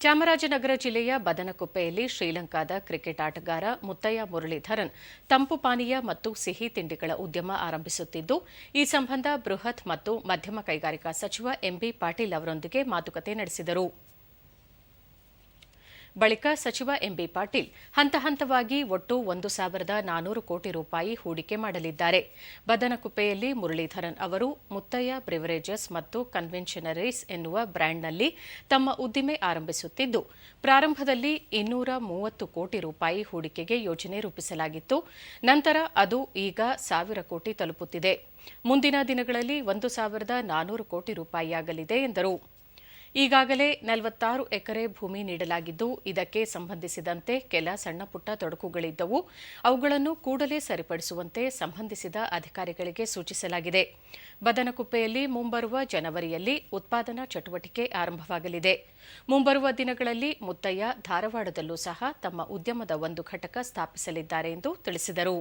ಚಾಮರಾಜನಗರ ಜಿಲ್ಲೆಯ ಬದನಕುಪ್ಪೆಯಲ್ಲಿ ಶ್ರೀಲಂಕಾದ ಕ್ರಿಕೆಟ್ ಆಟಗಾರ ಮುತ್ತಯ್ಯ ಮುರಳೀಧರನ್ ತಂಪು ಪಾನೀಯ ಮತ್ತು ಸಿಹಿ ತಿಂಡಿಗಳ ಉದ್ಯಮ ಆರಂಭಿಸುತ್ತಿದ್ದು, ಈ ಸಂಬಂಧ ಬೃಹತ್ ಮತ್ತು ಮಧ್ಯಮ ಕೈಗಾರಿಕಾ ಸಚಿವ ಎಂಬಿ ಪಾಟೀಲ್ ಅವರೊಂದಿಗೆ ಮಾತುಕತೆ ನಡೆಸಿದರು. ಬಳಿಕ ಸಚಿವ ಎಂಬಿ ಪಾಟೀಲ್ ಹಂತ ಹಂತವಾಗಿ ಒಟ್ಟು 1,400 ಕೋಟಿ ರೂಪಾಯಿ ಹೂಡಿಕೆ ಮಾಡಲಿದ್ದಾರೆ. ಬದನಕುಪ್ಪೆಯಲ್ಲಿ ಮುರಳೀಧರನ್ ಅವರು ಮುತ್ತಯ್ಯ ಬ್ರಿವರೇಜಸ್ ಮತ್ತು ಕನ್ವೆನ್ಷನರೀಸ್ ಎನ್ನುವ ಬ್ರ್ಯಾಂಡ್ನಲ್ಲಿ ತಮ್ಮ ಉದ್ದಿಮೆ ಆರಂಭಿಸುತ್ತಿದ್ದು, ಪ್ರಾರಂಭದಲ್ಲಿ 230 ಕೋಟಿ ರೂಪಾಯಿ ಹೂಡಿಕೆಗೆ ಯೋಜನೆ ರೂಪಿಸಲಾಗಿತ್ತು. ನಂತರ ಅದು ಈಗ 1,000 ಕೋಟಿ ತಲುಪುತ್ತಿದೆ. ಮುಂದಿನ ದಿನಗಳಲ್ಲಿ 1,400 ಕೋಟಿ ರೂಪಾಯಿಯಾಗಲಿದೆ ಎಂದರು. ಈಗಾಗಲೇ 46 ಎಕರೆ ಭೂಮಿ ನೀಡಲಾಗಿದ್ದು, ಇದಕ್ಕೆ ಸಂಬಂಧಿಸಿದಂತೆ ಕೆಲ ಸಣ್ಣಪುಟ್ಟ ತೊಡಕುಗಳಿದ್ದವು. ಅವುಗಳನ್ನು ಕೂಡಲೇ ಸರಿಪಡಿಸುವಂತೆ ಸಂಬಂಧಿಸಿದ ಅಧಿಕಾರಿಗಳಿಗೆ ಸೂಚಿಸಲಾಗಿದೆ. ಬದನಕುಪ್ಪೆಯಲ್ಲಿ ಮುಂಬರುವ ಜನವರಿಯಲ್ಲಿ ಉತ್ಪಾದನಾ ಚಟುವಟಿಕೆ ಆರಂಭವಾಗಲಿದೆ. ಮುಂಬರುವ ದಿನಗಳಲ್ಲಿ ಮುತ್ತಯ್ಯ ಧಾರವಾಡದಲ್ಲೂ ಸಹ ತಮ್ಮ ಉದ್ಯಮದ ಒಂದು ಘಟಕ ಸ್ಥಾಪಿಸಲಿದ್ದಾರೆ ಎಂದು ತಿಳಿಸಿದರು.